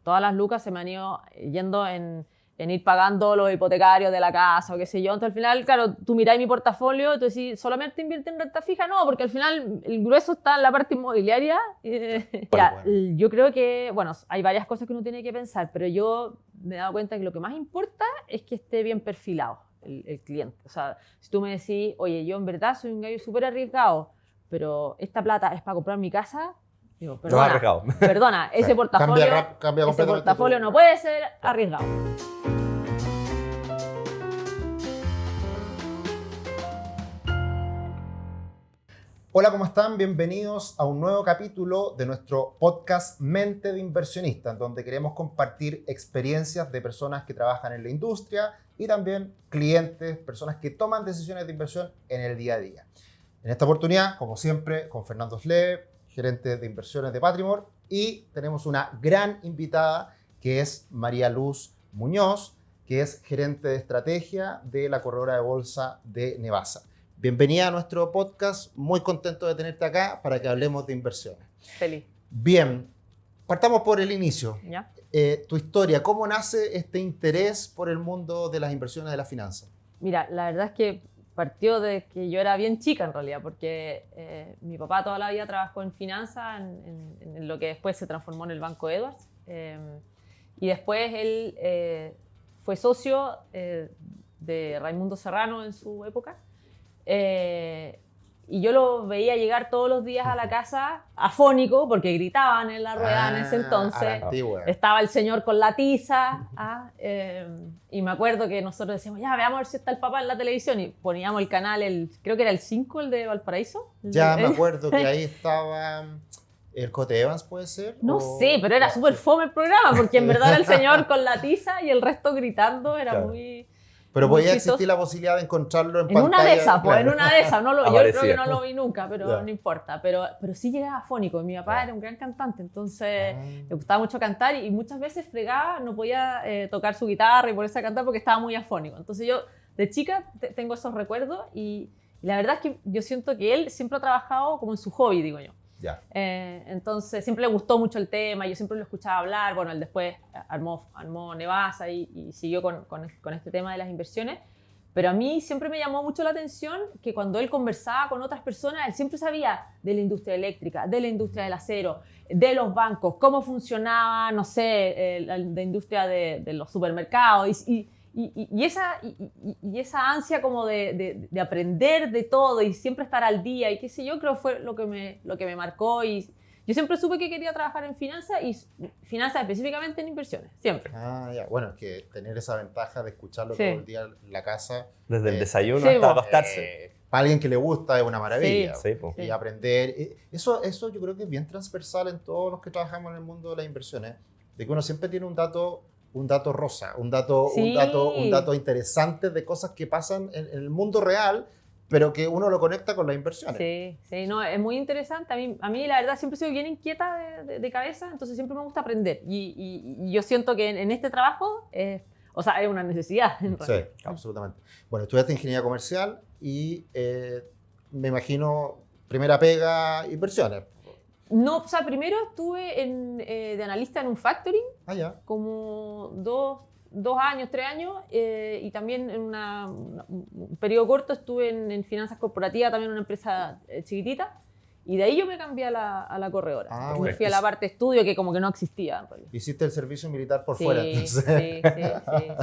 todas las lucas se me han ido yendo en ir pagando los hipotecarios de la casa o qué sé yo. Entonces, al final, claro, tú miráis mi portafolio y tú decís, ¿solamente invierte en renta fija? No, porque al final el grueso está en la parte inmobiliaria. Bueno. Yo creo que, bueno, hay varias cosas que uno tiene que pensar, pero yo me he dado cuenta que lo que más importa es que esté bien perfilado el cliente. O sea, si tú me decís, oye, yo en verdad soy un gallo súper arriesgado, pero esta plata es para comprar mi casa, digo, perdona, ese portafolio no puede ser arriesgado. Hola, ¿cómo están? Bienvenidos a un nuevo capítulo de nuestro podcast Mente de Inversionista, en donde queremos compartir experiencias de personas que trabajan en la industria y también clientes, personas que toman decisiones de inversión en el día a día. En esta oportunidad, como siempre, con Fernando Sleve, gerente de inversiones de Patrimor, y tenemos una gran invitada que es María Luz Muñoz, que es gerente de estrategia de la corredora de bolsa de Nevasa. Bienvenida a nuestro podcast, muy contento de tenerte acá para que hablemos de inversiones. Feliz. Bien, partamos por el inicio. ¿Ya? Tu historia, ¿cómo nace este interés por el mundo de las inversiones de la finanza? Mira, la verdad es que partió de que yo era bien chica en realidad, porque mi papá toda la vida trabajó en finanzas, en lo que después se transformó en el Banco Edwards. Y después él fue socio de Raimundo Serrano en su época. Y yo lo veía llegar todos los días a la casa afónico, porque gritaban en la rueda en ese entonces. Estaba el señor con la tiza. Y me acuerdo que nosotros decíamos, ya, veamos a ver si está el papá en la televisión. Y poníamos el canal, creo que era el 5, el de Valparaíso. Ya me acuerdo que ahí estaba el Cote Evans, ¿puede ser? No sé, pero era súper fome el programa, porque en verdad era el señor con la tiza y el resto gritando. Era muy... Pero podía existir la posibilidad de encontrarlo en pantalla. Una de esas, pues, en una de esas. Yo creo que no lo vi nunca, pero no importa. Pero sí llegaba afónico. Y mi papá era un gran cantante, entonces le gustaba mucho cantar y muchas veces fregaba, no podía tocar su guitarra y ponerse a cantar porque estaba muy afónico. Entonces yo de chica tengo esos recuerdos y la verdad es que yo siento que él siempre ha trabajado como en su hobby, digo yo. Entonces siempre le gustó mucho el tema, yo siempre lo escuchaba hablar. Bueno, él después armó Nevasa y siguió con este tema de las inversiones, pero a mí siempre me llamó mucho la atención que cuando él conversaba con otras personas, él siempre sabía de la industria eléctrica, de la industria del acero, de los bancos, cómo funcionaba, no sé, la industria de los supermercados y esa ansia como de aprender de todo y siempre estar al día y qué sé yo, creo que fue lo que me marcó. Y yo siempre supe que quería trabajar en finanzas y finanzas específicamente en inversiones, siempre. Ya. Bueno, es que tener esa ventaja de escucharlo todo el día en la casa. Desde el desayuno hasta acostarse. Para alguien que le gusta es una maravilla. Y aprender. Eso yo creo que es bien transversal en todos los que trabajamos en el mundo de las inversiones, de que uno siempre tiene un dato rosa, un dato interesante de cosas que pasan en el mundo real, pero que uno lo conecta con las inversiones. Sí, no, es muy interesante. A mí la verdad siempre he sido bien inquieta de cabeza, entonces siempre me gusta aprender. Y yo siento que en este trabajo es una necesidad. Sí, absolutamente. Bueno, estudiaste ingeniería comercial y me imagino primera pega, inversiones. No, primero estuve de analista en un factoring, como 2 años, 3 años, y también en un periodo corto estuve en finanzas corporativas, también en una empresa chiquitita, y de ahí yo me cambié a la corredora. Me fui a la parte de estudio que como que no existía en realidad. Hiciste el servicio militar por fuera, entonces.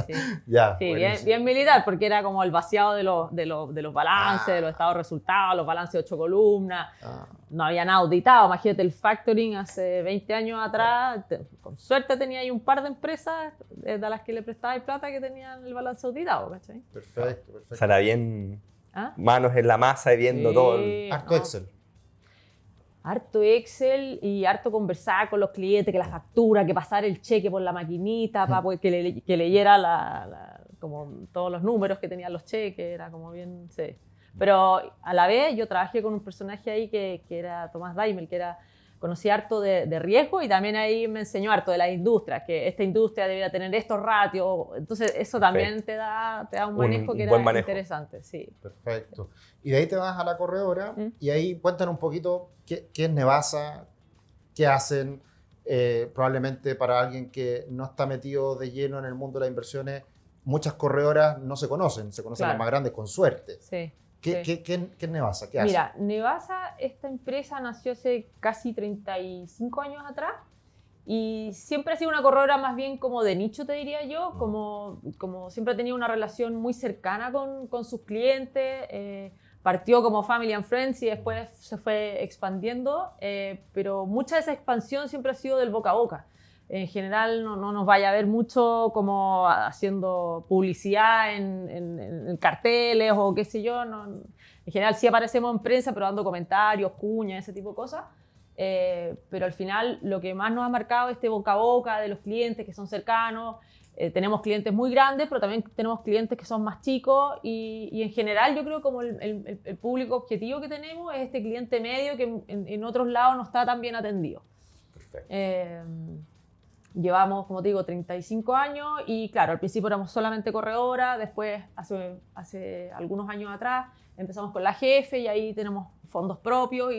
Sí. Bien militar, porque era como el vaciado de los balances, de los estados de resultados, los balances de 8 columnas. No había nada auditado. Imagínate el factoring hace 20 años atrás. Con suerte tenía ahí un par de empresas de las que le prestaba plata que tenían el balance auditado, ¿cachai? Perfecto. O sea, era bien manos en la masa y viendo todo. Harto Excel. Harto Excel y harto conversar con los clientes, que la factura, que pasar el cheque por la maquinita para que leyera como todos los números que tenían los cheques, era como bien... Sí. Pero a la vez yo trabajé con un personaje ahí que era Tomás Daimel, que conocía harto de riesgo y también ahí me enseñó harto de las industrias, que esta industria debería tener estos ratios. Entonces eso también te da un manejo que era interesante. Sí. Perfecto. Y de ahí te vas a la corredora y ahí cuentan un poquito qué es Nevasa, qué hacen, probablemente para alguien que no está metido de lleno en el mundo de las inversiones, muchas corredoras no se conocen las más grandes con suerte. Sí. ¿Qué es Nevasa? ¿Qué hace? Mira, Nevasa, esta empresa nació hace casi 35 años atrás y siempre ha sido una corredora más bien como de nicho, te diría yo, como siempre ha tenido una relación muy cercana con sus clientes, partió como Family and Friends y después se fue expandiendo, pero mucha de esa expansión siempre ha sido del boca a boca. En general no nos vaya a ver mucho como haciendo publicidad en carteles o qué sé yo. No, en general sí aparecemos en prensa, pero dando comentarios, cuñas, ese tipo de cosas. Pero al final lo que más nos ha marcado es este boca a boca de los clientes que son cercanos. Tenemos clientes muy grandes, pero también tenemos clientes que son más chicos y en general yo creo como el público objetivo que tenemos es este cliente medio que en otros lados no está tan bien atendido. Perfecto. Llevamos, como te digo, 35 años y claro, al principio éramos solamente corredora, después hace algunos años atrás empezamos con la Jefe y ahí tenemos fondos propios,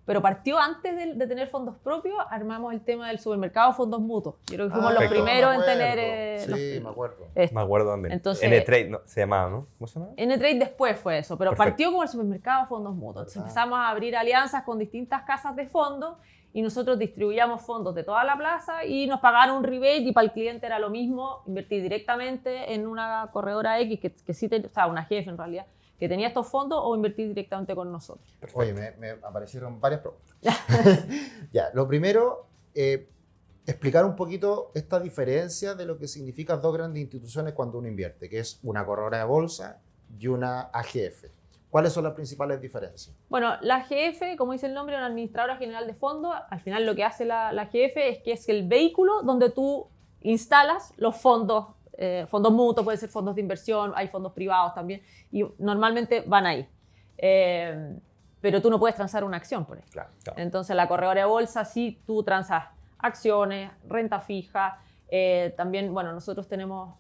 pero partió antes de tener fondos propios, armamos el tema del supermercado fondos mutuos. Yo creo que fuimos los primeros en tener... Sí, me acuerdo. Me acuerdo también. Entonces, N-Trade ¿no? Se llamaba, ¿no? ¿Cómo se llama? N-Trade después fue eso, pero Perfecto. partió como el supermercado fondos mutuos. Entonces empezamos a abrir alianzas con distintas casas de fondos y nosotros distribuíamos fondos de toda la plaza y nos pagaban un rebate y para el cliente era lo mismo invertir directamente en una corredora X que sí tenía, o sea, una Jefe en realidad, que tenía estos fondos o invertir directamente con nosotros. Perfecto. Oye, me aparecieron varias preguntas. Ya, lo primero, explicar un poquito esta diferencia de lo que significan dos grandes instituciones cuando uno invierte, que es una corredora de bolsa y una AGF. ¿Cuáles son las principales diferencias? Bueno, la AGF, como dice el nombre, es una administradora general de fondos. Al final lo que hace la AGF es que es el vehículo donde tú instalas los fondos, fondos mutuos, pueden ser fondos de inversión, hay fondos privados también, y normalmente van ahí. Pero tú no puedes transar una acción por eso. Claro. Entonces la corredora de bolsa sí tú transas acciones, renta fija, también, bueno, nosotros tenemos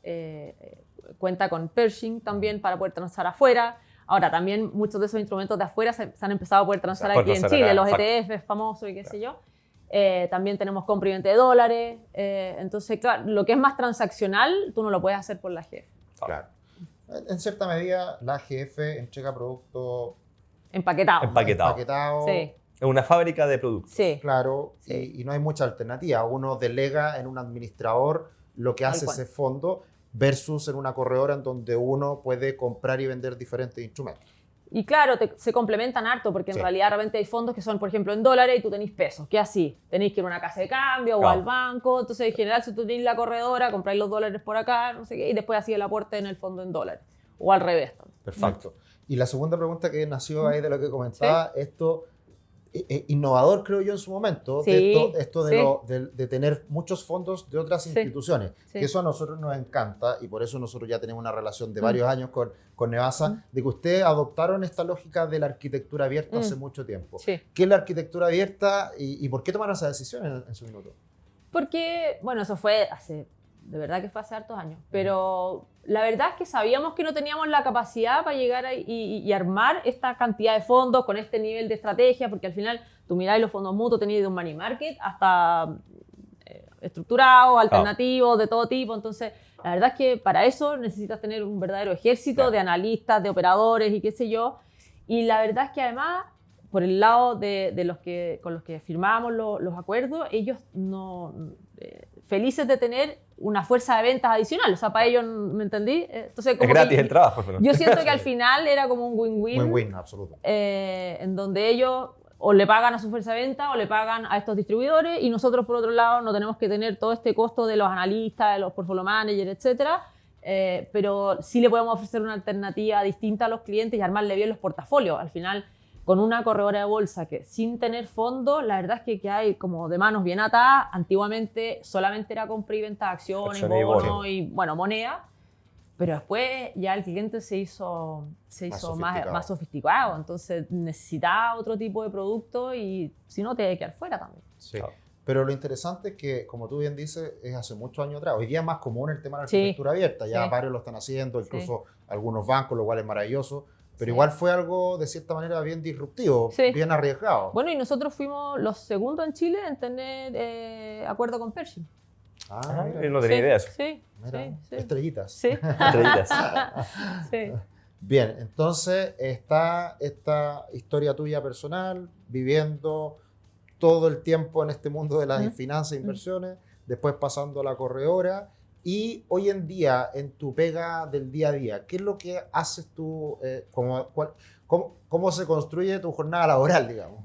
cuenta con Pershing también para poder transar afuera. Ahora, también muchos de esos instrumentos de afuera se han empezado a poder transar aquí en Chile, los ETFs famosos y qué sé yo. También tenemos compra y venta de dólares. Entonces, claro, lo que es más transaccional, tú no lo puedes hacer por la AGF. Claro. En cierta medida, la AGF entrega producto Empaquetado. Sí. Es una fábrica de productos. Sí. Claro, Sí. y no hay mucha alternativa. Uno delega en un administrador lo que hace ese fondo versus en una corredora en donde uno puede comprar y vender diferentes instrumentos. Y claro, se complementan harto porque en realidad de repente hay fondos que son, por ejemplo, en dólares y tú tenés pesos. ¿Qué así? Tenéis que ir a una casa de cambio o al banco. Entonces, en general, si tú tenés la corredora, compráis los dólares por acá, no sé qué, y después hacía el aporte en el fondo en dólares. O al revés. Perfecto. Y la segunda pregunta que nació ahí de lo que comentaba, esto innovador creo yo en su momento, de tener muchos fondos de otras instituciones, que eso a nosotros nos encanta y por eso nosotros ya tenemos una relación de varios años con Nevasa, de que ustedes adoptaron esta lógica de la arquitectura abierta hace mucho tiempo. Sí. ¿Qué es la arquitectura abierta y por qué tomaron esa decisión en su minuto? Porque, bueno, eso fue de verdad que fue hace hartos años, pero la verdad es que sabíamos que no teníamos la capacidad para llegar y armar esta cantidad de fondos con este nivel de estrategia, porque al final tú mirás los fondos mutuos, tenéis de un money market hasta estructurados, alternativos, de todo tipo. Entonces, la verdad es que para eso necesitas tener un verdadero ejército de analistas, de operadores y qué sé yo. Y la verdad es que además, por el lado de con los que firmábamos los acuerdos, ellos felices de tener una fuerza de ventas adicional. O sea, para ellos, ¿me entendí? Entonces, como es gratis el trabajo. Pero... Yo siento que al final era como un win-win. Win-win, absoluto. En donde ellos o le pagan a su fuerza de venta o le pagan a estos distribuidores y nosotros, por otro lado, no tenemos que tener todo este costo de los analistas, de los portfolio managers, etcétera. Pero sí le podemos ofrecer una alternativa distinta a los clientes y armarle bien los portafolios. Al final, con una corredora de bolsa que sin tener fondos, la verdad es que hay como de manos bien atadas. Antiguamente solamente era compra y venta de acciones, bonos y bueno, moneda. Pero después ya el cliente se hizo más sofisticado. Entonces necesitaba otro tipo de producto y si no te hay que quedar fuera también. Sí. Pero lo interesante es que, como tú bien dices, es hace muchos años atrás. Hoy día es más común el tema de la arquitectura abierta. Ya varios lo están haciendo, incluso algunos bancos, lo cual es maravilloso. Pero igual fue algo de cierta manera bien disruptivo, bien arriesgado. Bueno, y nosotros fuimos los segundos en Chile en tener acuerdo con Pershing. Yo no tenía idea de eso. Sí, mira, estrellitas. Sí. Estrellitas. Sí. Bien, entonces está esta historia tuya personal, viviendo todo el tiempo en este mundo de las finanzas e inversiones, después pasando a la corredora. Y hoy en día, en tu pega del día a día, ¿qué es lo que haces tú? ¿Cómo se construye tu jornada laboral, digamos?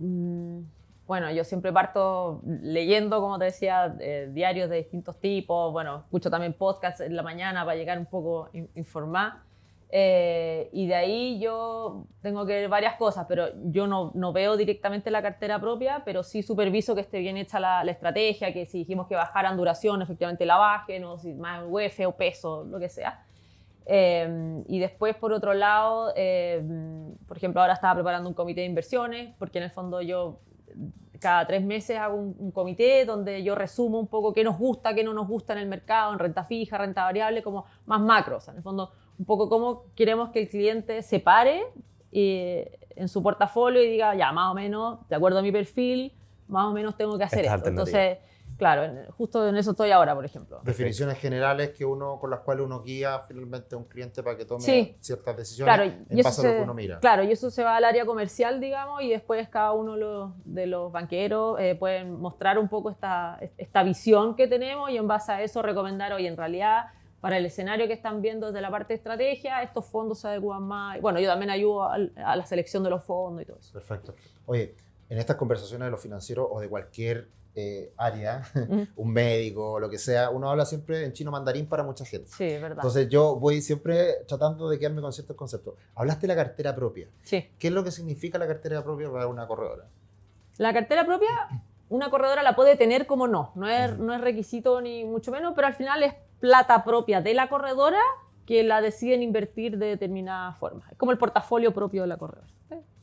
Bueno, yo siempre parto leyendo, como te decía, diarios de distintos tipos. Bueno, escucho también podcasts en la mañana para llegar un poco informada. Y de ahí yo tengo que ver varias cosas, pero yo no veo directamente la cartera propia, pero sí superviso que esté bien hecha la estrategia, que si dijimos que bajaran duración, efectivamente la bajen, o si más UF o peso, lo que sea. Y después, por otro lado, por ejemplo, ahora estaba preparando un comité de inversiones, porque en el fondo yo cada 3 meses hago un comité donde yo resumo un poco qué nos gusta, qué no nos gusta en el mercado, en renta fija, renta variable, como más macro, o sea, en el fondo un poco cómo queremos que el cliente se pare en su portafolio y diga, ya, más o menos, de acuerdo a mi perfil, más o menos tengo que hacer esto. Entonces, claro, justo en eso estoy ahora, por ejemplo. Definiciones generales con las cuales uno guía finalmente a un cliente para que tome ciertas decisiones, claro, en base a lo que uno mira. Claro, y eso se va al área comercial, digamos, y después cada uno de los banqueros pueden mostrar un poco esta visión que tenemos y en base a eso recomendar, oye, en realidad, para el escenario que están viendo desde la parte de estrategia, estos fondos se adecuan más. Bueno, yo también ayudo a la selección de los fondos y todo eso. Perfecto. Oye, en estas conversaciones de lo financiero o de cualquier área, un médico, lo que sea, uno habla siempre en chino mandarín para mucha gente. Sí, es verdad. Entonces yo voy siempre tratando de quedarme con ciertos conceptos. Hablaste de la cartera propia. Sí. ¿Qué es lo que significa la cartera propia para una corredora? La cartera propia, una corredora la puede tener como no es requisito ni mucho menos, pero al final es plata propia de la corredora que la deciden invertir de determinada forma. Es como el portafolio propio de la corredora.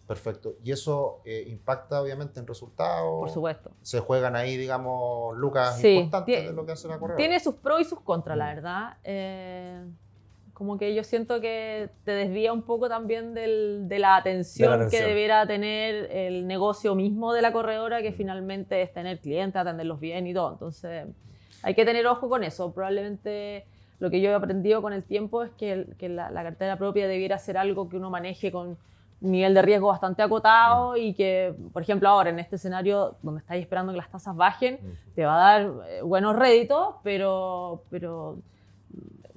Perfecto. ¿Y eso impacta obviamente en resultados? Por supuesto. ¿Se juegan ahí, digamos, lucas importantes de lo que hace la corredora? Tiene sus pros y sus contras, la verdad. Como que yo siento que te desvía un poco también de la atención que debiera tener el negocio mismo de la corredora, que finalmente es tener clientes, atenderlos bien y todo. Entonces, hay que tener ojo con eso. Probablemente lo que yo he aprendido con el tiempo es que la cartera propia debiera ser algo que uno maneje con un nivel de riesgo bastante acotado y que, por ejemplo, ahora en este escenario donde estáis esperando que las tasas bajen, te va a dar buenos réditos, pero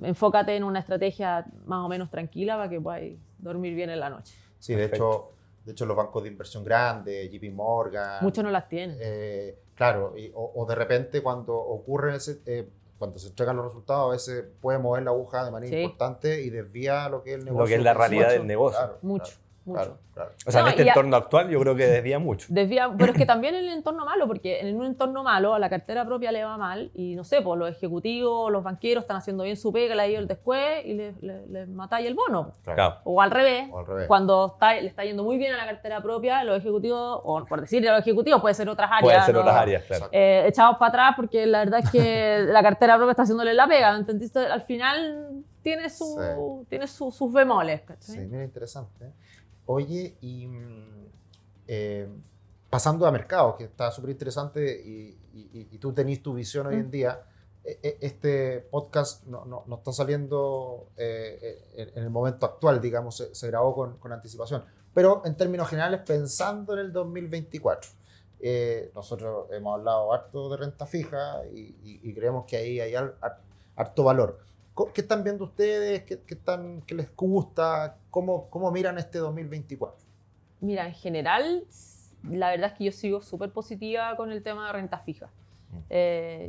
enfócate en una estrategia más o menos tranquila para que podáis dormir bien en la noche. Sí, de hecho los bancos de inversión grandes, JP Morgan... Muchos no las tienen. Claro, o de repente cuando ocurre cuando se entregan los resultados, a veces puede mover la aguja de manera importante y desvía lo que es el negocio. Lo que es la realidad del negocio. Claro, mucho. Claro. O sea, en este entorno actual yo creo que desvía mucho. Pero es que también en el entorno malo, porque en un entorno malo a la cartera propia le va mal y no sé, pues los ejecutivos, los banqueros están haciendo bien su pega, le ha ido el después y le matáis el bono. Claro. O al revés, cuando le está yendo muy bien a la cartera propia, los ejecutivos, o por decirle a los ejecutivos, puede ser otras áreas. Puede ser otras áreas, claro. Echados para atrás porque la verdad es que la cartera propia está haciéndole la pega, ¿entendiste? Al final tiene sus bemoles. ¿Cachai? Sí, mira, interesante. Oye, y pasando a mercado, que está súper interesante y tú tenés tu visión hoy en día, este podcast no está saliendo en el momento actual, digamos, se grabó con anticipación, pero en términos generales, pensando en el 2024, nosotros hemos hablado harto de renta fija y creemos que ahí hay harto valor. ¿Qué están viendo ustedes? ¿Qué les gusta? ¿Cómo miran este 2024? Mira, en general, la verdad es que yo sigo súper positiva con el tema de renta fija.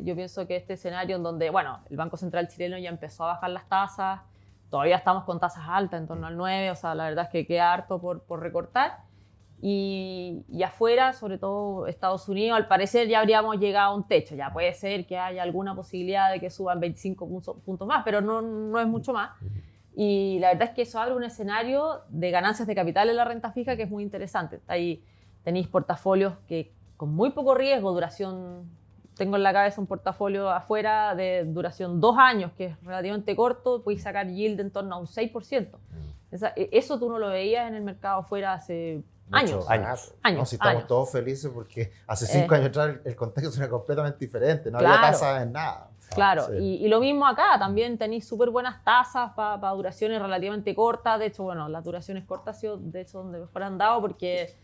Yo pienso que este escenario en donde, bueno, el Banco Central chileno ya empezó a bajar las tasas, todavía estamos con tasas altas, en torno al 9, o sea, la verdad es que queda harto por recortar. Y afuera, sobre todo Estados Unidos, al parecer ya habríamos llegado a un techo. Ya puede ser que haya alguna posibilidad de que suban 25 puntos más, pero no es mucho más. Y la verdad es que eso abre un escenario de ganancias de capital en la renta fija que es muy interesante. Ahí tenéis portafolios que con muy poco riesgo, duración... Tengo en la cabeza un portafolio afuera de duración 2 años, que es relativamente corto, podéis sacar yield en torno a un 6%. Eso tú no lo veías en el mercado afuera hace años. No, si estamos todos felices porque hace 5 años atrás el contexto era completamente diferente, no había tasas en nada. Claro, Sí. y lo mismo acá, también tenéis súper buenas tasas para duraciones relativamente cortas. De hecho, bueno, las duraciones cortas ha sido de hecho donde mejor han dado porque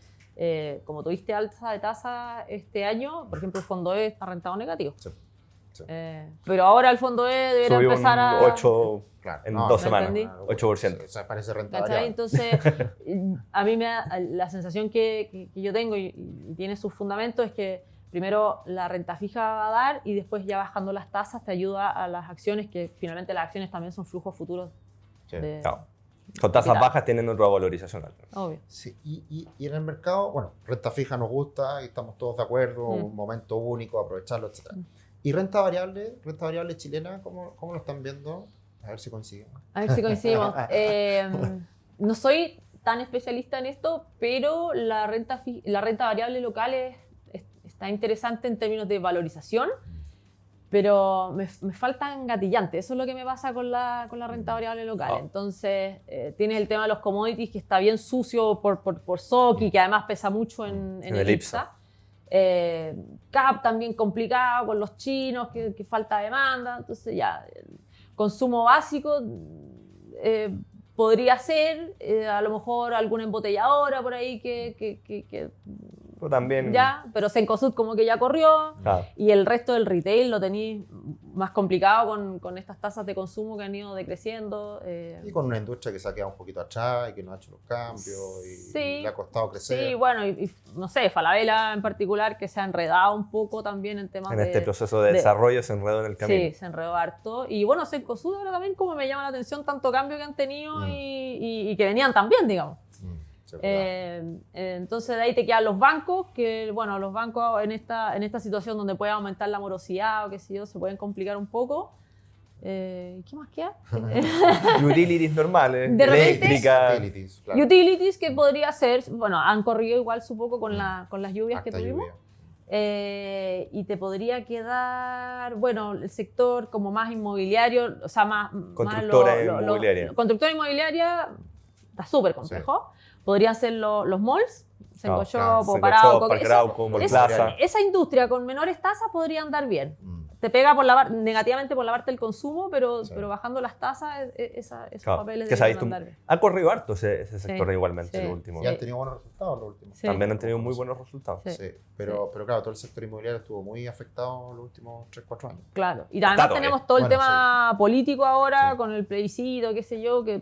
como tuviste alza de tasa este año, por ejemplo, el fondo E está rentado negativo. Sí. Sí. Pero ahora el fondo E debería Subió empezar un a... 8 en 2 semanas, entendí. 8%. O sea, parece rentable. ¿Cachai? Entonces, a mí me da la sensación que yo tengo y tiene sus fundamentos es que primero la renta fija va a dar y después ya bajando las tasas te ayuda a las acciones, que finalmente las acciones también son flujos futuros. Sí. Claro. Con tasas bajas tienen otra valorización. Obvio. Sí, y en el mercado, bueno, renta fija nos gusta y estamos todos de acuerdo, un momento único, aprovecharlo, etc. ¿Y renta variable chilena, cómo lo están viendo? A ver si coincidimos. A ver si coincidimos. No soy tan especialista en esto, pero la renta variable local está interesante en términos de valorización, pero me faltan gatillantes. Eso es lo que me pasa con la renta variable local. Entonces, tienes el tema de los commodities, que está bien sucio por SOC y que además pesa mucho en el IPSA. CAP también complicado con los chinos, que falta demanda. Entonces ya, consumo básico podría ser, a lo mejor alguna embotelladora por ahí que también... ya, pero Cencosud como que ya corrió. Claro. Y el resto del retail lo tenéis más complicado con estas tasas de consumo que han ido decreciendo. Y con una industria que se ha quedado un poquito atrás y que no ha hecho los cambios y le ha costado crecer. Sí, bueno, y no sé, Falabella en particular, que se ha enredado un poco también en temas en este proceso de desarrollo se enredó en el camino. Sí, se enredó harto. Y bueno, Cencosud ahora también como me llama la atención tanto cambio que han tenido y que venían tan bien, digamos. Entonces de ahí te quedan los bancos, que bueno, los bancos en esta situación donde puede aumentar la morosidad o qué sé yo, se pueden complicar un poco. ¿Qué más queda? Utilities normales, De repente, eléctrica. Utilities, claro. Utilities, que podría ser, bueno, han corrido igual su poco con las lluvias Harta que tuvimos. lluvia. Y te podría quedar, bueno, el sector como más inmobiliario, o sea, más... Constructora inmobiliaria. Constructora inmobiliaria está súper complejo. Podrían ser los malls, Sencoshop o Parauco. Parque Arauco, Mall Plaza. Esa industria con menores tasas podría andar bien. Te pega negativamente por la parte del consumo, pero bajando las tasas, esos papeles deberían andar bien. Ha corrido harto ese sector igualmente el último. Y han tenido buenos resultados los últimos. Sí. También han tenido muy buenos resultados. Sí. Pero claro, todo el sector inmobiliario estuvo muy afectado los últimos 3-4 años. Claro. Y además tenemos todo el tema político ahora, con el plebiscito, qué sé yo, que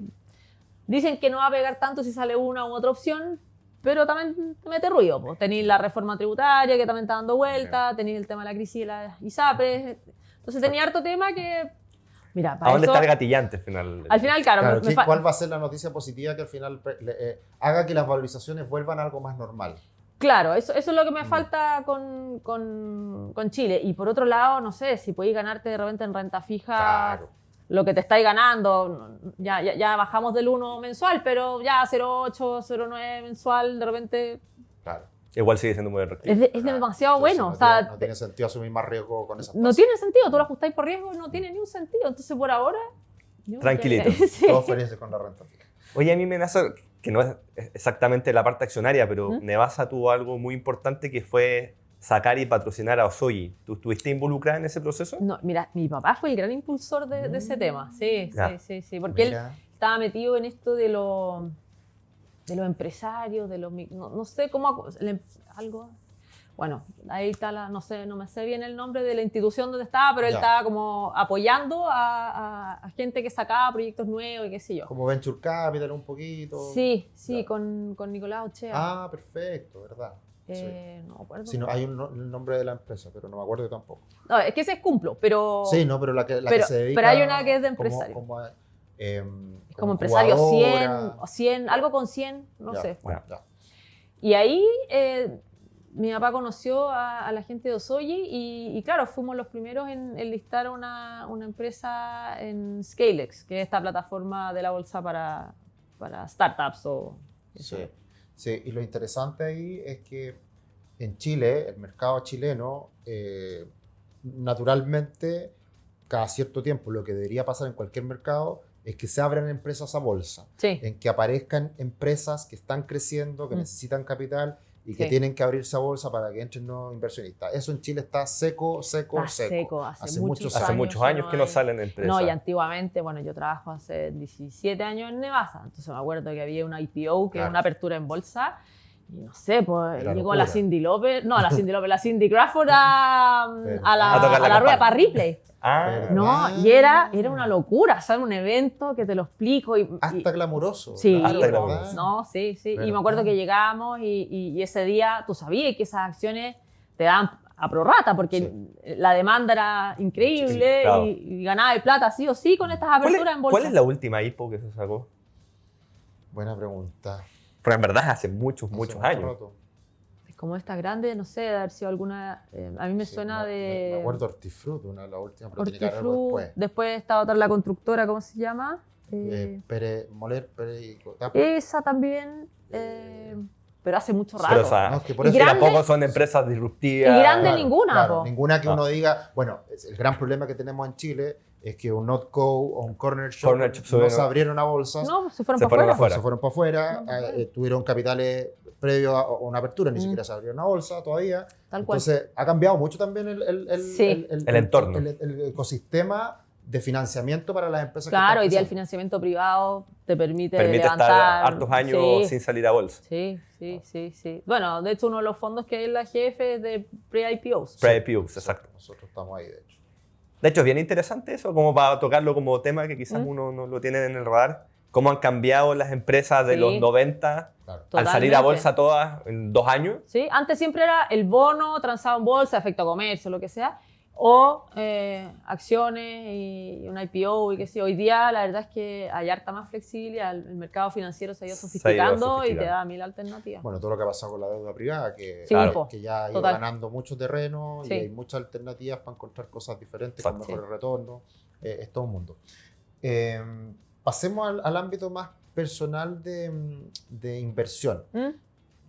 dicen que no va a pegar tanto si sale una u otra opción, pero también te mete ruido. Pues. Tenéis la reforma tributaria que también está dando vuelta, tenéis el tema de la crisis de las ISAPRES. Entonces tenía harto tema que... Mira, ¿A dónde está el gatillante al final? Al final, claro. ¿Cuál va a ser la noticia positiva que al final haga que las valorizaciones vuelvan a algo más normal? Claro, eso es lo que me falta con Chile. Y por otro lado, no sé, si podéis ganarte de repente en renta fija... Claro. Lo que te estáis ganando, ya bajamos del 1 mensual, pero ya 0,8, 0,9 mensual, de repente... Claro. Igual sigue siendo muy atractivo. Es demasiado bueno. No tiene sentido asumir más riesgo con esas tasas. No tiene sentido, tú lo ajustáis por riesgo, no tiene ni un sentido. Entonces, por ahora... Tranquilito. Sí. Todos felices con la renta fija. Oye, a mí me nace, que no es exactamente la parte accionaria, pero Nevasa tuvo algo muy importante que fue sacar y patrocinar a Osoyi. ¿Tú estuviste involucrada en ese proceso? No, mira, mi papá fue el gran impulsor de ese tema. Sí, porque él estaba metido en esto de los empresarios, no sé cómo, algo... Bueno, ahí está no me sé bien el nombre de la institución donde estaba, pero él estaba como apoyando a gente que sacaba proyectos nuevos y qué sé yo. Como Venture Capital un poquito. Sí, con Nicolás Ochea. Ah, perfecto, ¿verdad? No me acuerdo. Sí, hay el nombre de la empresa, pero no me acuerdo tampoco. No, es que ese es Cumplo, pero... Sí, no, pero la que se dedica... Pero hay una que es de empresario. Como empresario 100, algo con 100, no sé. Bueno, ya. Y ahí mi papá conoció a la gente de Osoyi y claro, fuimos los primeros en listar una empresa en Scalex, que es esta plataforma de la bolsa para startups. Sí, y lo interesante ahí es que en Chile, el mercado chileno, naturalmente, cada cierto tiempo, lo que debería pasar en cualquier mercado es que se abran empresas a bolsa, Sí. en que aparezcan empresas que están creciendo, que necesitan capital y que Sí. tienen que abrirse a bolsa para que entren nuevos inversionistas. Eso en Chile está seco. Está seco. Hace muchos Hace muchos años que no hay. salen empresas. No, y antiguamente, bueno, yo trabajo hace 17 años en Nevasa, entonces me acuerdo que había una IPO, que es una apertura en bolsa, y no sé, pues Era llegó locura. la Cindy López, no, la Cindy López, la Cindy Crawford a tocar la la rueda campana. para Ripley. Ah, No, y era una locura, ¿sabes? Un evento que te lo explico. Hasta glamuroso. Sí, Hasta ¿verdad? glamuroso. no, sí. Y ¿Verdad? me acuerdo que llegábamos y ese día tú sabías que esas acciones te daban a prorrata porque la demanda era increíble. Sí, claro. y ganaba de plata sí o sí con estas aperturas en bolsa. ¿Cuál es la última IPO que se sacó? Buena pregunta. Pero en verdad hace muchos Hace años. mucho rato. Como esta grande, no sé, de haber sido alguna. A mí me Sí, suena me de. acuerdo Hortifruti, una de las últimas, pero tiene que haber algo Hortifruti. después. Después estaba otra, la constructora, ¿cómo se llama? Moler, Pérez y Tapa. Esa también. Pero hace mucho rato. Pero, o sea, No, es que por Y eso grande- tampoco son empresas disruptivas. Y grande ninguna, Claro, po. ninguna que No. uno diga, bueno, el gran problema que tenemos en Chile es que un Notco o un Corner Shop Corner Shop no subieron- se abrieron a bolsas, No, se fueron Se para fueron afuera. afuera. se fueron para afuera, No, para afuera. tuvieron capitales previos a una apertura, ni siquiera se abrieron a bolsa todavía. Tal cual. Entonces ha cambiado mucho también Sí. El entorno. el ecosistema de financiamiento para las empresas. Claro, que hoy día el están financiamiento privado te permite Permite levantar. estar hartos años Sí, sin salir a bolsa. sí. Bueno, de hecho, uno de los fondos que hay en la GF es de pre-IPOs. Pre-IPOs, exacto. Nosotros estamos ahí, de hecho. De hecho, es bien interesante eso, como para tocarlo como tema que quizás uno no lo tiene en el radar. Cómo han cambiado las empresas de Sí. los 90 Claro. al salir a Totalmente. bolsa todas en 2 años. Sí, antes siempre era el bono transado en bolsa, efecto comercio, lo que sea, o acciones y un IPO y qué sé. Hoy día la verdad es que hay harta más flexibilidad, el mercado financiero se ha ido Se ha ido sofisticando y te sofisticando. da mil alternativas. Bueno, todo lo que ha pasado con la deuda privada, que, Sí, Claro. po, que ya ha ido total. ganando mucho terreno Sí. y hay muchas alternativas para encontrar cosas diferentes Exacto. con mejores retornos. Es todo un mundo. Pasemos al ámbito más personal de inversión. ¿Mm?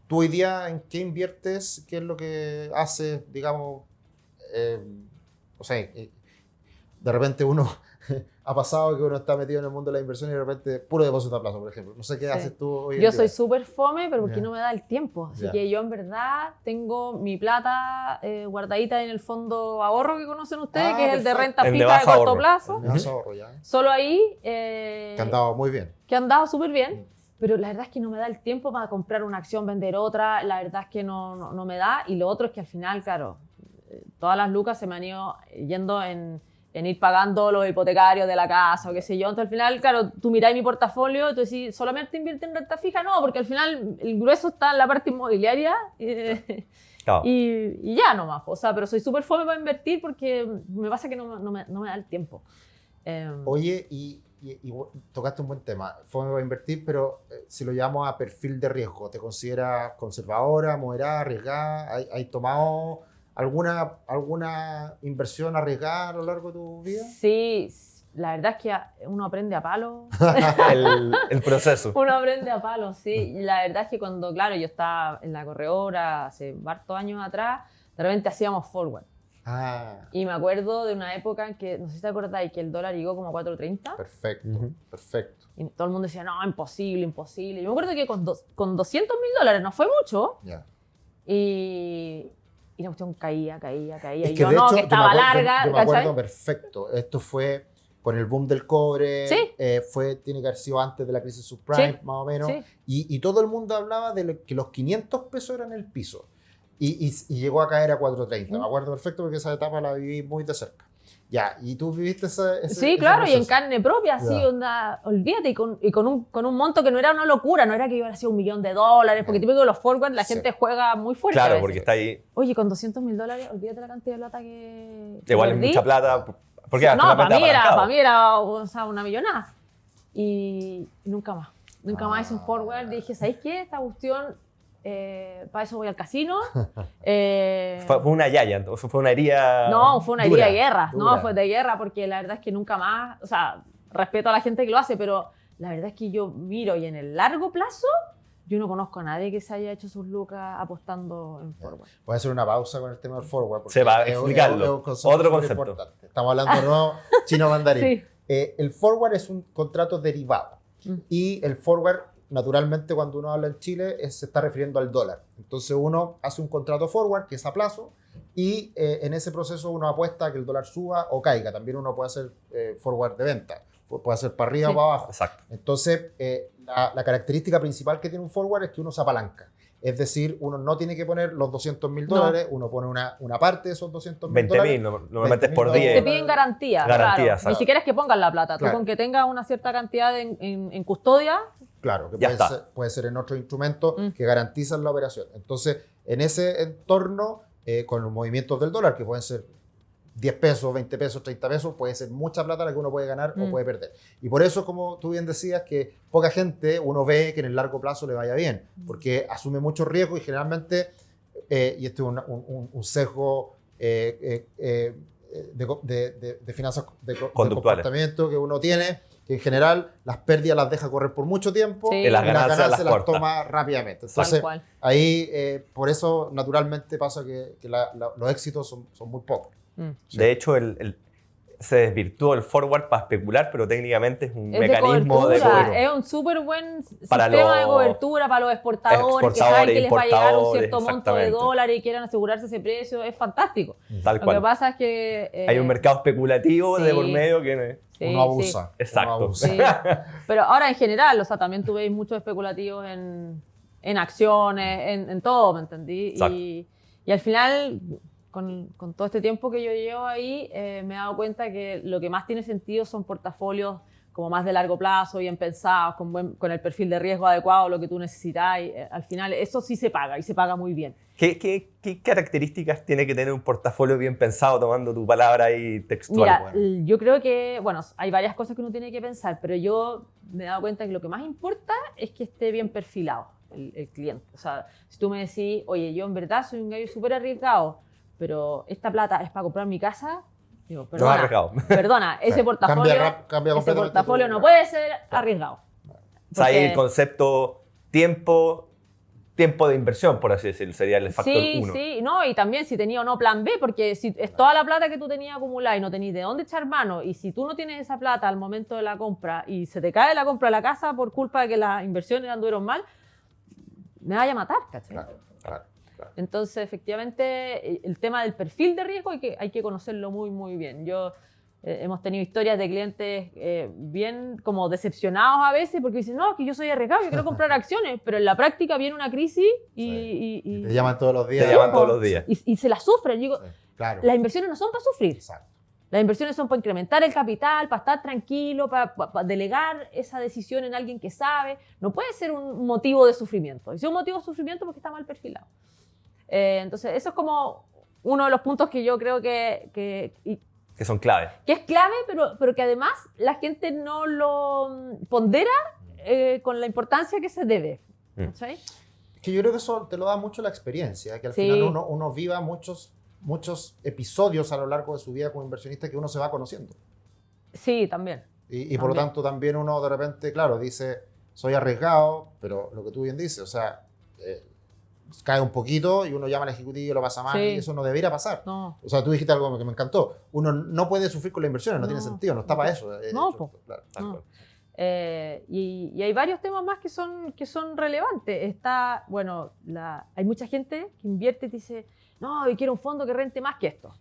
¿Tú hoy día en qué inviertes? ¿Qué es lo que haces, digamos? O sea, de repente uno ha pasado que uno está metido en el mundo de la inversión y de repente puro depósito a plazo, por ejemplo. No sé qué Sí. haces tú hoy en Yo día. soy súper fome, pero porque Ya. no me da el tiempo. Así Ya. que yo en verdad tengo mi plata guardadita en el fondo ahorro que conocen ustedes, Ah, que es el de perfecto. renta El de fija de Nevasa corto Ahorro. plazo. Me das ahorro ya. Solo ahí. Que han dado muy bien. Que han dado súper bien, pero la verdad es que no me da el tiempo para comprar una acción, vender otra, la verdad es que no me da, y lo otro es que al final, claro, todas las lucas se me han ido yendo en ir pagando los hipotecarios de la casa o qué sé yo, entonces al final, claro, tú mirás mi portafolio y tú decís, ¿solamente invierte en renta fija? No, porque al final el grueso está en la parte inmobiliaria Claro. y ya nomás, o sea, pero soy súper fome para invertir porque me pasa que no me da el tiempo. Oye, y tocaste un buen tema. Fome para invertir, pero si lo llevamos a perfil de riesgo, ¿te consideras conservadora, moderada, arriesgada? ¿Hay tomado alguna inversión arriesgada a lo largo de tu vida? Sí, la verdad es que uno aprende a palo. El proceso. Uno aprende a palo, sí. Y la verdad es que cuando, claro, yo estaba en la corredora hace hartos años atrás, de repente hacíamos forward. Ah, Y me acuerdo de una época en que, no sé si te acordáis, que el dólar llegó como a 4.30 perfecto, Ujú. perfecto. y todo el mundo decía, no, imposible, imposible. Y me acuerdo que con $200.000 no fue mucho Ya. y la cuestión caía. Es Y que yo de no, hecho, que estaba larga, yo me acuerdo ¿cachai? perfecto. Esto fue con el boom del cobre, Sí. tiene que haber sido antes de la crisis subprime, Sí, más o menos. sí. Y todo el mundo hablaba de que los 500 pesos eran el piso. Y llegó a caer a 4.30. Me acuerdo perfecto porque esa etapa la viví muy de cerca. Ya, ¿y tú viviste ese Sí, claro, y en proceso? carne propia, así, Ya. onda, olvídate, y con un monto que no era una locura, no era que iba a ser $1.000.000, porque Ya. típico de los forward la Sí. gente juega muy fuerte. a Claro, veces. porque está ahí. Oye, con $200.000, olvídate la cantidad de plata que Igual es perdí. mucha plata. Porque No, finalmente para apalancado. mí era o sea, una millonada. Y nunca más. Nunca más hice un Ah. forward. Dije, ¿sabéis qué? Esta cuestión, para eso voy al casino. Fue una yaya, entonces fue una herida. No, fue una Dura, herida de guerra. dura. No, fue de guerra porque la verdad es que nunca más, o sea, respeto a la gente que lo hace, pero la verdad es que yo miro y en el largo plazo, yo no conozco a nadie que se haya hecho sus lucas apostando en forward. Voy a hacer una pausa con el tema del forward. porque Se va a es explicarlo. un concepto Otro súper concepto. importante. Estamos hablando de nuevo chino mandarín. Sí. El forward es un contrato derivado y el forward, naturalmente, cuando uno habla en Chile, se está refiriendo al dólar. Entonces uno hace un contrato forward que es a plazo y en ese proceso uno apuesta a que el dólar suba o caiga. También uno puede hacer forward de venta, puede hacer para arriba o para abajo. Exacto. Entonces, la característica principal que tiene un forward es que uno se apalanca. Es decir, uno no tiene que poner los $200.000, uno pone una parte de esos $200.000. 20.000, normalmente es por 10. Te piden garantía. Garantía, claro. Ni siquiera es que pongan la plata. Claro. Tú con que tengas una cierta cantidad en custodia. Claro, que Ya puede ser en otro instrumento que garantizan la operación. Entonces, en ese entorno, con los movimientos del dólar, que pueden ser 10 pesos, 20 pesos, 30 pesos, puede ser mucha plata la que uno puede ganar o puede perder. Y por eso, como tú bien decías, que poca gente uno ve que en el largo plazo le vaya bien, porque asume mucho riesgo y generalmente, y este es un sesgo de finanzas, de comportamiento que uno tiene, que en general las pérdidas las deja correr por mucho tiempo y las ganancias las corta. toma rápidamente. Entonces, ahí, por eso naturalmente pasa que los éxitos son muy pocos. Sí. De hecho, se desvirtuó el forward para especular, pero técnicamente es un mecanismo de cobertura. Es un súper buen Para sistema de cobertura para los exportadores que saben que les va a llegar un cierto monto de dólares y quieran asegurarse ese precio. Es fantástico. Tal cual. Lo que pasa es que... hay un mercado especulativo de por medio que... uno abusa. Sí. Exacto. Uno abusa. Sí. Pero ahora en general, o sea, también tú veis muchos especulativos en acciones, en todo, ¿me entendí? Y al final... Con todo este tiempo que yo llevo ahí, me he dado cuenta que lo que más tiene sentido son portafolios como más de largo plazo, bien pensados, con el perfil de riesgo adecuado, lo que tú necesitas. Y, al final, eso sí se paga, y se paga muy bien. ¿Qué características tiene que tener un portafolio bien pensado, tomando tu palabra ahí textual? Mira, yo creo que, bueno, hay varias cosas que uno tiene que pensar, pero yo me he dado cuenta que lo que más importa es que esté bien perfilado el cliente. O sea, si tú me decís, oye, yo en verdad soy un gallo súper arriesgado, pero esta plata es para comprar mi casa, digo, perdona, ese portafolio no puede ser arriesgado. O sea, ahí el concepto tiempo de inversión, por así decirlo, sería el factor 1. Sí, no, y también si tenía o no plan B, porque si es toda la plata que tú tenías acumulada y no tenías de dónde echar mano, y si tú no tienes esa plata al momento de la compra y se te cae la compra de la casa por culpa de que las inversiones anduvieron mal, me vaya a matar, ¿cachai? Claro. Entonces, efectivamente, el tema del perfil de riesgo hay que conocerlo muy, muy bien. Hemos tenido historias de clientes bien como decepcionados a veces porque dicen, no, que yo soy arriesgado, yo quiero comprar acciones, pero en la práctica viene una crisis y te llaman todos los días. Y se la sufren. Digo, claro. Las inversiones no son para sufrir. Exacto. Las inversiones son para incrementar el capital, para estar tranquilo, para delegar esa decisión en alguien que sabe. No puede ser un motivo de sufrimiento. Si es un motivo de sufrimiento porque está mal perfilado. Entonces, eso es como uno de los puntos que yo creo que son clave. Que es clave, pero que además la gente no lo pondera con la importancia que se debe. ¿Sí? Que yo creo que eso te lo da mucho la experiencia, que al final uno viva muchos episodios a lo largo de su vida como inversionista que uno se va conociendo. Sí, también. Y por lo tanto también uno de repente, claro, dice, soy arriesgado, pero lo que tú bien dices, o sea, cae un poquito y uno llama al ejecutivo y lo pasa mal y eso no debería pasar. No. O sea, tú dijiste algo que me encantó. Uno no puede sufrir con las inversiones, no tiene sentido, no está para eso. Claro. Y hay varios temas más que son relevantes. Hay mucha gente que invierte y te dice, no, yo quiero un fondo que rente más que esto.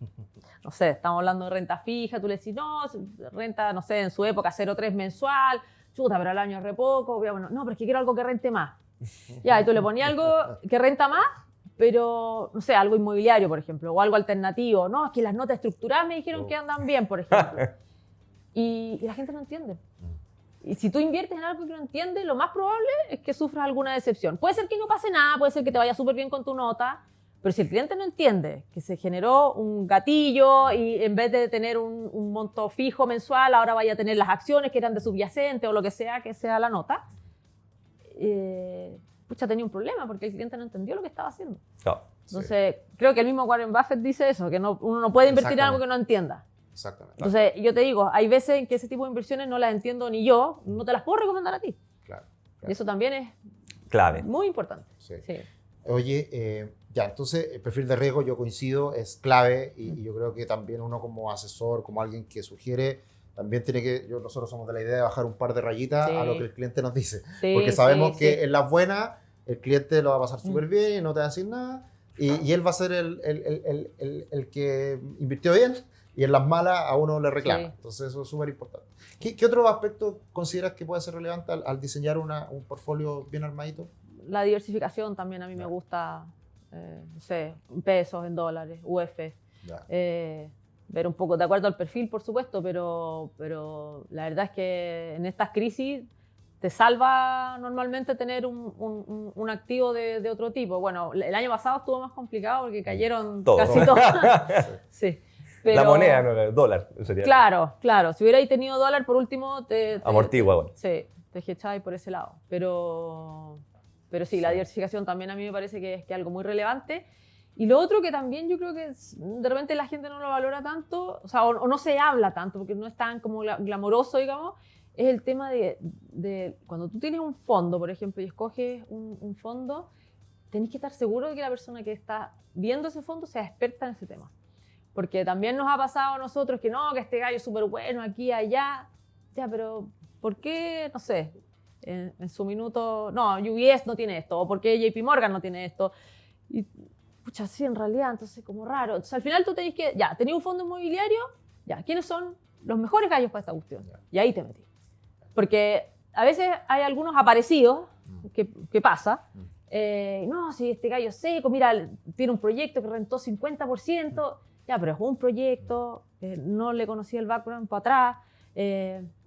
No sé, estamos hablando de renta fija, tú le decís, no, renta, no sé, en su época 0,3 mensual, chuta, pero al año es re poco, no, pero es que quiero algo que rente más. Ya, y tú le ponías algo que renta más, pero, no sé, algo inmobiliario, por ejemplo, o algo alternativo. No, es que las notas estructuradas me dijeron que andan bien, por ejemplo. Y la gente no entiende. Y si tú inviertes en algo que no entiendes, lo más probable es que sufras alguna decepción. Puede ser que no pase nada, puede ser que te vaya súper bien con tu nota, pero si el cliente no entiende que se generó un gatillo y en vez de tener un monto fijo mensual, ahora vaya a tener las acciones que eran de subyacente o lo que sea la nota, tenía un problema porque el cliente no entendió lo que estaba haciendo. Entonces, creo que el mismo Warren Buffett dice eso, que uno no puede invertir en algo que no entienda. Exactamente. Entonces, yo te digo, hay veces en que ese tipo de inversiones no las entiendo ni yo, no te las puedo recomendar a ti. Claro. Y eso también es clave. Muy importante. Sí. Oye, entonces el perfil de riesgo yo coincido, es clave y yo creo que también uno como asesor, como alguien que sugiere también nosotros somos de la idea de bajar un par de rayitas a lo que el cliente nos dice. Sí, porque sabemos que en las buenas el cliente lo va a pasar súper bien y no te va a decir nada. Y él va a ser el que invirtió bien, y en las malas a uno le reclama. Sí. Entonces eso es súper importante. ¿Qué otro aspecto consideras que puede ser relevante al diseñar un portfolio bien armadito? La diversificación también a mí me gusta, no sé, en pesos, en dólares, UF. Ver un poco de acuerdo al perfil, por supuesto, pero la verdad es que en estas crisis te salva normalmente tener un activo de otro tipo. Bueno, el año pasado estuvo más complicado porque cayeron casi todos. Sí. Pero, la moneda, no el dólar. Sería. Claro. Si hubierais tenido dólar, por último, amortigua, bueno. Sí, te hedgeabais por ese lado. Pero sí, la diversificación también a mí me parece que es algo muy relevante. Y lo otro que también yo creo que de repente la gente no lo valora tanto, o no se habla tanto, porque no es tan como glamoroso, digamos, es el tema de cuando tú tienes un fondo, por ejemplo, y escoges un fondo, tenés que estar seguro de que la persona que está viendo ese fondo sea experta en ese tema. Porque también nos ha pasado a nosotros que no, que este gallo es súper bueno aquí, allá. Ya, pero ¿por qué, no sé, en su minuto, no, UBS no tiene esto, o por qué JP Morgan no tiene esto? Y, pucha, sí, en realidad, entonces como raro. Entonces al final tú tenés que, ya, tenés un fondo inmobiliario, ya, ¿quiénes son los mejores gallos para esta cuestión? Y ahí te metí. Porque a veces hay algunos aparecidos, que pasa, no, si este gallo seco, mira, tiene un proyecto que rentó 50%, ya, pero es un proyecto, no le conocía el background para atrás,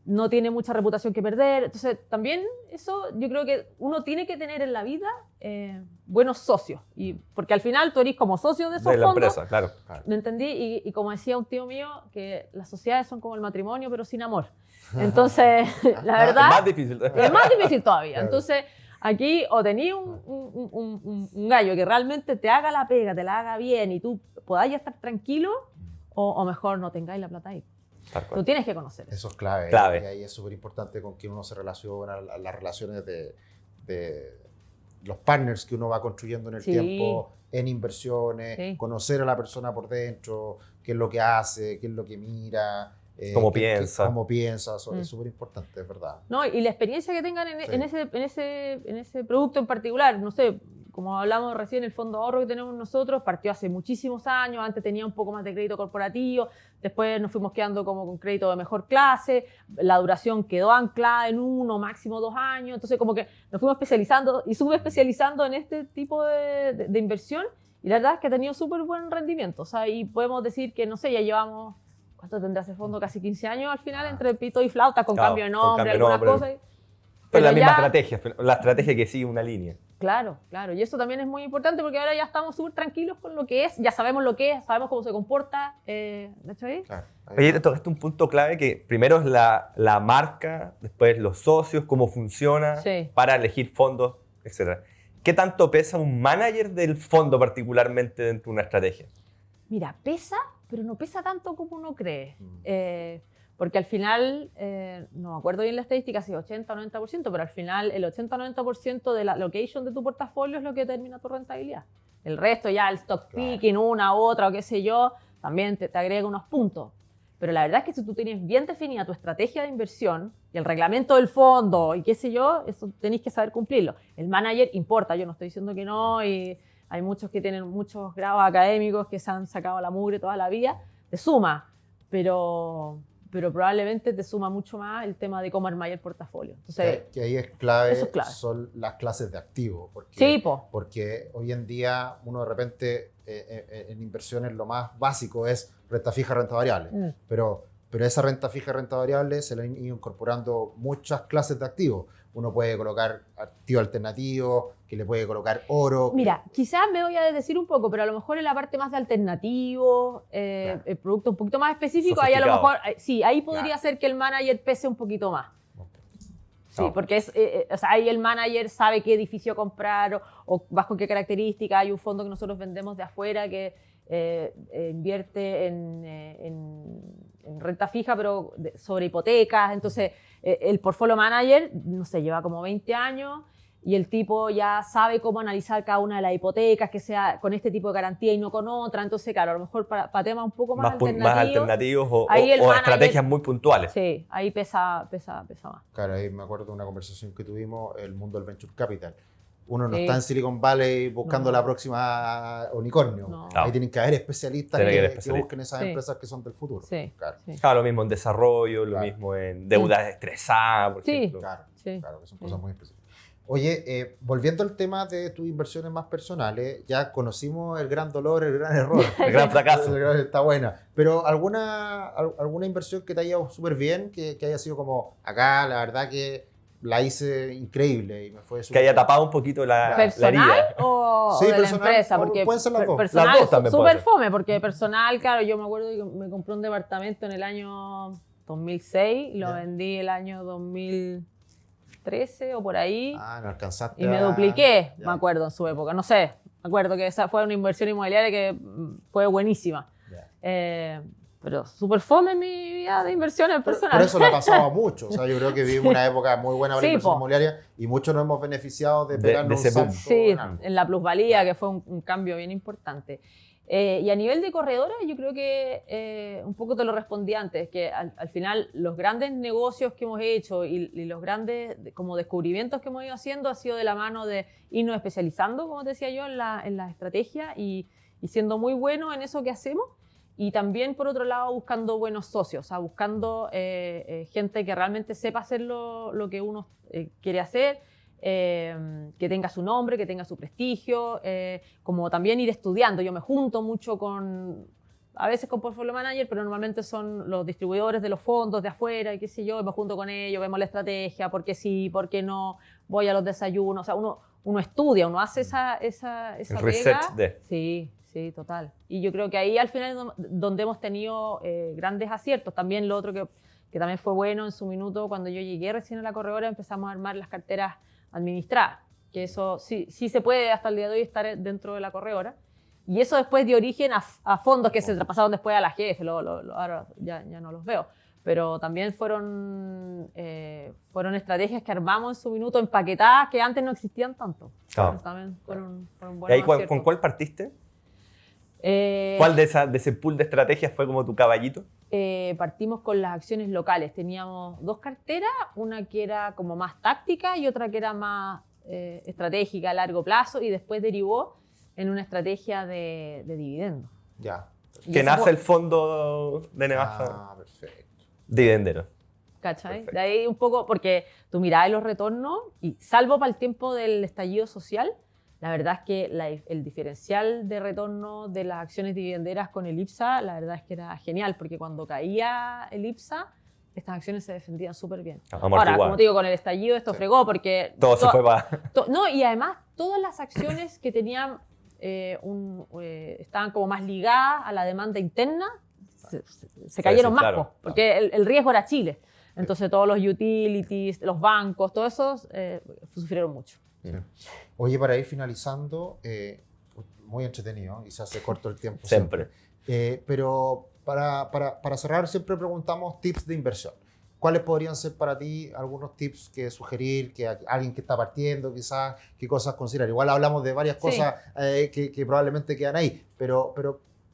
no tiene mucha reputación que perder. Entonces, también eso yo creo que uno tiene que tener en la vida buenos socios. Porque al final tú eres como socio de esos fondos. De la empresa, claro. ¿Me entendí? Y como decía un tío mío, que las sociedades son como el matrimonio, pero sin amor. Entonces, la verdad... Es más difícil. Es más difícil todavía. Claro. Entonces, aquí o tenías un gallo que realmente te haga la pega, te la haga bien y tú podáis estar tranquilo, o mejor no tengáis la plata ahí. Tú tienes que conocer eso. Eso es clave. Clave. Y ahí es súper importante con quién uno se relaciona, las relaciones de los partners que uno va construyendo en el tiempo, en inversiones, conocer a la persona por dentro, qué es lo que hace, qué es lo que mira. Cómo piensa. Cómo piensa, eso es súper importante, es verdad. No, y la experiencia que tengan en ese producto en particular, no sé, como hablamos recién, el fondo de ahorro que tenemos nosotros partió hace muchísimos años, antes tenía un poco más de crédito corporativo, después nos fuimos quedando como con crédito de mejor clase, la duración quedó anclada en 1, máximo 2 años, entonces como que nos fuimos especializando y subespecializando en este tipo de inversión, y la verdad es que ha tenido súper buen rendimiento, o sea, y podemos decir que, no sé, ya llevamos, ¿cuánto tendrá ese fondo? Casi 15 años al final, entre pito y flauta, con cambio de nombre, algunas cosas. Pero la misma estrategia, la estrategia que sigue una línea. Claro. Y eso también es muy importante porque ahora ya estamos súper tranquilos con lo que es, ya sabemos lo que es, sabemos cómo se comporta. ¿De hecho ahí? Claro. Oye, te tocaste un punto clave que primero es la marca, después los socios, cómo funciona para elegir fondos, etc. ¿Qué tanto pesa un manager del fondo particularmente dentro de una estrategia? Mira, pesa, pero no pesa tanto como uno cree. Porque al final, no me acuerdo bien la estadística, si 80 o 90%, pero al final el 80 o 90% de la allocation de tu portafolio es lo que determina tu rentabilidad. El resto ya, el stock picking, una, otra o qué sé yo, también te agrega unos puntos. Pero la verdad es que si tú tienes bien definida tu estrategia de inversión y el reglamento del fondo y qué sé yo, eso tenéis que saber cumplirlo. El manager importa, yo no estoy diciendo que no, y hay muchos que tienen muchos grados académicos que se han sacado la mugre toda la vida, te suma, pero probablemente te suma mucho más el tema de cómo armar el portafolio. Entonces, que ahí es clave, eso es clave, son las clases de activos. Porque hoy en día uno de repente en inversiones lo más básico es renta fija, renta variable. Pero esa renta fija, renta variable se le han ido incorporando muchas clases de activos. Uno puede colocar activo alternativo, que le puede colocar oro. Mira, quizás me voy a decir un poco, pero a lo mejor en la parte más de alternativos, el producto un poquito más específico, ahí a lo mejor, sí, ahí podría ser que el manager pese un poquito más. Sí, porque o sea, ahí el manager sabe qué edificio comprar o bajo qué características. Hay un fondo que nosotros vendemos de afuera que invierte en renta fija, pero sobre hipotecas. Entonces, el portfolio manager, no sé, lleva como 20 años y el tipo ya sabe cómo analizar cada una de las hipotecas, que sea con este tipo de garantía y no con otra. Entonces, claro, a lo mejor para temas un poco más alternativos o manager, estrategias muy puntuales. Sí, ahí pesa más. Claro, ahí me acuerdo de una conversación que tuvimos, el mundo del venture capital. Uno no está en Silicon Valley buscando la próxima unicornio. No. Ahí tienen que haber especialistas que busquen esas empresas que son del futuro. Sí. Claro, lo mismo en desarrollo, lo mismo en deuda estresada, por ejemplo. Claro, que son cosas muy específicas. Oye, volviendo al tema de tus inversiones más personales, ya conocimos el gran dolor, el gran error. El gran fracaso. Está buena. Pero ¿alguna inversión que te haya ido súper bien, que haya sido como, acá la verdad que la hice increíble y me fue súper que haya bien? tapado un poquito la ¿Personal herida. o Sí, de la personal, empresa? Porque pueden ser las dos. personal Las dos también súper pueden ser. fome, porque personal, claro, yo me acuerdo que me compré un departamento en el año 2006 y lo vendí el año 2013 o por ahí. No alcanzaste. Y me dupliqué, me acuerdo, en su época. No sé, me acuerdo que esa fue una inversión inmobiliaria que fue buenísima. Pero súper fome en mi vida de inversiones personales. Por eso le ha pasado a muchos. O sea, yo creo que vivimos una época muy buena para la inversión inmobiliaria y muchos nos hemos beneficiado de pegarnos de ese un boom. salto. Sí, en la plusvalía, que fue un cambio bien importante. Y a nivel de corredora, yo creo que un poco te lo respondí antes, que al final los grandes negocios que hemos hecho y los grandes como descubrimientos que hemos ido haciendo ha sido de la mano de irnos especializando, como te decía yo, en la estrategia y siendo muy buenos en eso que hacemos. Y también, por otro lado, buscando buenos socios, o sea, buscando gente que realmente sepa hacer lo que uno quiere hacer, que tenga su nombre, que tenga su prestigio, como también ir estudiando. Yo me junto mucho a veces con portfolio manager, pero normalmente son los distribuidores de los fondos de afuera y qué sé yo, y me junto con ellos, vemos la estrategia, por qué sí, por qué no, voy a los desayunos, o sea, uno estudia, uno hace esa el pega. research de... Sí, total. Y yo creo que ahí al final es donde hemos tenido grandes aciertos. También lo otro que también fue bueno en su minuto, cuando yo llegué recién a la corredora, empezamos a armar las carteras administradas, que eso sí se puede hasta el día de hoy estar dentro de la corredora. Y eso después dio origen a fondos que se traspasaron después a la jefe, ahora ya no los veo. Pero también fueron estrategias que armamos en su minuto empaquetadas que antes no existían tanto. También fueron buenos ¿Y ahí aciertos. con cuál partiste? ¿Cuál de ese pool de estrategias fue como tu caballito? Partimos con las acciones locales. Teníamos dos carteras, una que era como más táctica y otra que era más estratégica a largo plazo, y después derivó en una estrategia de dividendos. Ya. Que nace el fondo de Nevada. Perfecto. Dividendero. ¿Cachai? Perfecto. De ahí un poco, porque tú mirabas los retornos y salvo para el tiempo del estallido social, la verdad es que el diferencial de retorno de las acciones dividenderas con el IPSA, la verdad es que era genial, porque cuando caía el IPSA, estas acciones se defendían súper bien. Ahora, como te digo, con el estallido esto fregó, porque... Todo se fue para... No, y además, todas las acciones que tenían estaban como más ligadas a la demanda interna, se cayeron más, claro. porque el riesgo era Chile. Entonces, todos los utilities, los bancos, todos esos sufrieron mucho. Sí. Oye, para ir finalizando, muy entretenido y se hace corto el tiempo. Siempre. Pero para cerrar, siempre preguntamos tips de inversión. ¿Cuáles podrían ser para ti algunos tips que sugerir, que alguien que está partiendo quizás, qué cosas considerar? Igual hablamos de varias cosas que probablemente quedan ahí, pero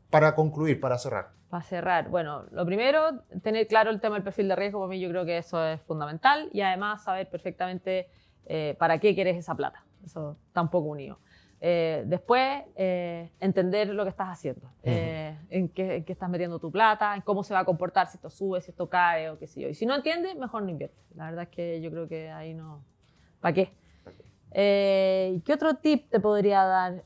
para concluir, para cerrar. Para cerrar, bueno, lo primero, tener claro el tema del perfil de riesgo. Para mí yo creo que eso es fundamental, y además saber perfectamente para qué quieres esa plata. Eso está un poco unido. Después, entender lo que estás haciendo, en qué estás metiendo tu plata, en cómo se va a comportar, si esto sube, si esto cae o qué sé yo. Y si no entiendes, mejor no inviertes. La verdad es que yo creo que ahí no... ¿Para qué? ¿Qué otro tip te podría dar?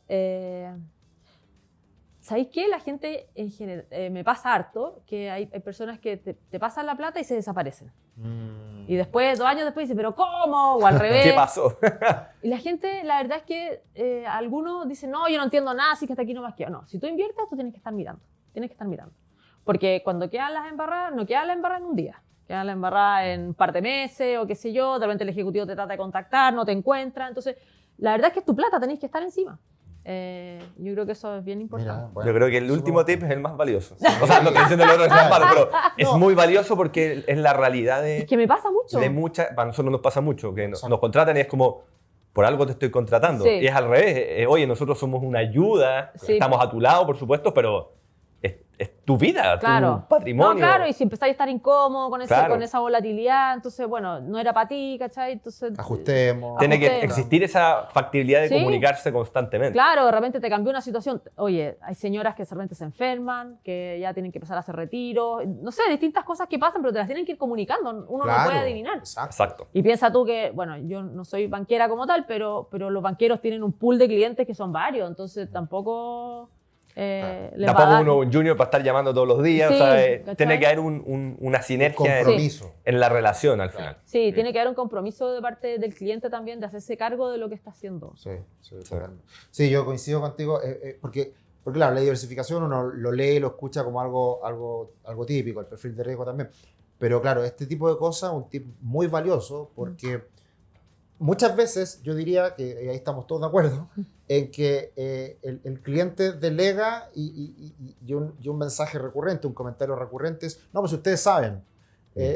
¿Sabéis qué? La gente en general, me pasa harto que hay personas que te pasan la plata y se desaparecen. Y después, 2 años después, dicen, ¿pero cómo? O al revés. ¿Qué pasó? Y la gente, la verdad es que algunos dicen, no, yo no entiendo nada, así que hasta aquí no más quedo. No, si tú inviertes, tú tienes que estar mirando. Tienes que estar mirando. Porque cuando quedan las embarradas, no queda la embarrada en un día. Queda la embarrada en un par de meses o qué sé yo. De repente el ejecutivo te trata de contactar, no te encuentra. Entonces, la verdad es que es tu plata, tenés que estar encima. Yo creo que eso es bien importante. Mira, bueno, yo creo que el último tip es el más valioso. O sea, no estoy diciendo el otro es más malo, pero es muy valioso porque es la realidad Es que me pasa mucho. para nosotros nos pasa mucho, que nos contratan y es como, por algo te estoy contratando. Sí. Y es al revés. Oye, nosotros somos una ayuda, Sí. estamos a tu lado, por supuesto, pero es tu vida, Claro. tu patrimonio. No, claro, y si empezáis a estar incómodo con, Claro. con esa volatilidad, entonces, bueno, no era para ti, ¿cachai? Entonces, Ajustemos. Tiene que Ajustemos. existir esa factibilidad de Sí. comunicarse constantemente. claro, de repente te cambió una situación. Oye, hay señoras que de repente se enferman, que ya tienen que empezar a hacer retiros. No sé, distintas cosas que pasan, pero te las tienen que ir comunicando. Uno no puede adivinar. Exacto. Exacto. Y piensa tú que, bueno, yo no soy banquera como tal, pero los banqueros tienen un pool de clientes que son varios, entonces tampoco les va a Tampoco dar... uno un junior para estar llamando todos los días. Sí, o sea, ¿cachai? tiene que haber una sinergia Compromiso. en la relación al final. Sí, tiene que haber un compromiso de parte del cliente también de hacerse cargo de lo que está haciendo. Sí, totalmente. Sí, yo coincido contigo, porque claro, la diversificación uno lo lee y lo escucha como algo típico, el perfil de riesgo también. Pero claro, este tipo de cosas es un tip muy valioso porque muchas veces yo diría que, y ahí estamos todos de acuerdo, en que el cliente delega y un mensaje recurrente, un comentario recurrente es, no, pues ustedes saben.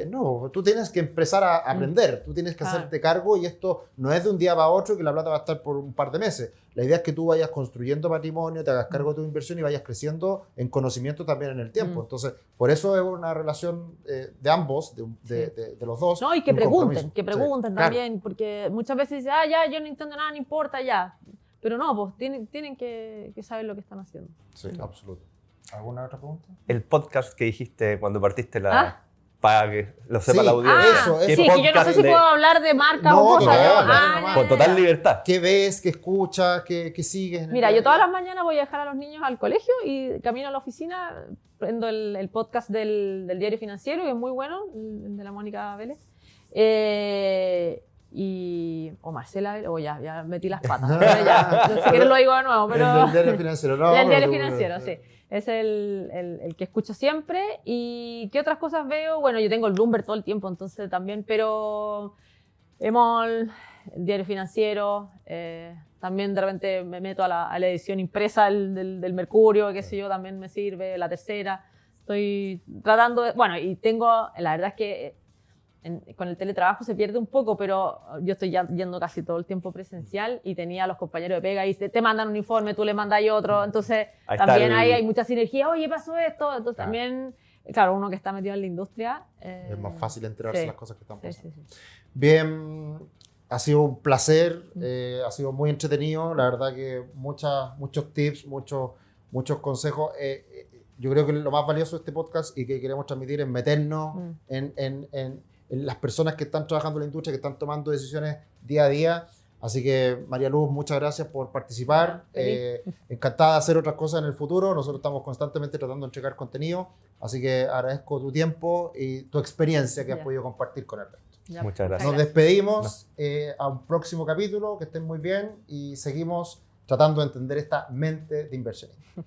No, tú tienes que empezar a aprender, tú tienes que hacerte cargo y esto no es de un día para otro que la plata va a estar por un par de meses. La idea es que tú vayas construyendo patrimonio, te hagas cargo de tu inversión y vayas creciendo en conocimiento también en el tiempo. Entonces, por eso es una relación de ambos, de los dos. No, y que un pregunten compromiso. Sí, también, porque muchas veces dicen, ya, yo no entiendo nada, no importa, ya. Pero no, pues tienen que saber lo que están haciendo. Sí, absoluto. ¿Alguna otra pregunta? El podcast que dijiste cuando partiste para que lo sepa la audiencia. Eso. Sí, que yo no sé podcast si puedo hablar de marca o cosas. Con total libertad. ¿Qué ves? ¿Qué escuchas? ¿Qué sigues? Mira, yo todas las mañanas voy a dejar a los niños al colegio y camino a la oficina, prendo el podcast del Diario Financiero, que es muy bueno, el de la Mónica Vélez. O Marcela Vélez, ya metí las patas. Pero ya, si quieres lo digo de nuevo. Pero... El Diario Financiero, no. El Diario Financiero, sí. Es el que escucho siempre. ¿Y qué otras cosas veo? Bueno, yo tengo el Bloomberg todo el tiempo, entonces también, pero el Diario Financiero, también de repente me meto a la edición impresa del Mercurio, qué sé yo, también me sirve, La Tercera. Estoy tratando de... Bueno, y la verdad es que con el teletrabajo se pierde un poco, pero yo estoy ya yendo casi todo el tiempo presencial y tenía a los compañeros de pega y te mandan un informe, tú le mandas otro, entonces también ahí hay mucha sinergia. Oye, pasó esto, entonces también, claro, uno que está metido en la industria... es más fácil enterarse de las cosas que están pasando. Sí. Bien, ha sido un placer, ha sido muy entretenido, la verdad que muchos tips, muchos consejos. Yo creo que lo más valioso de este podcast y que queremos transmitir es meternos en las personas que están trabajando en la industria, que están tomando decisiones día a día. Así que, María Luz, muchas gracias por participar. Encantada de hacer otras cosas en el futuro. Nosotros estamos constantemente tratando de entregar contenido. Así que agradezco tu tiempo y tu experiencia que has podido compartir con el resto. Muchas gracias. Nos despedimos a un próximo capítulo. Que estén muy bien y seguimos tratando de entender esta mente de inversionista.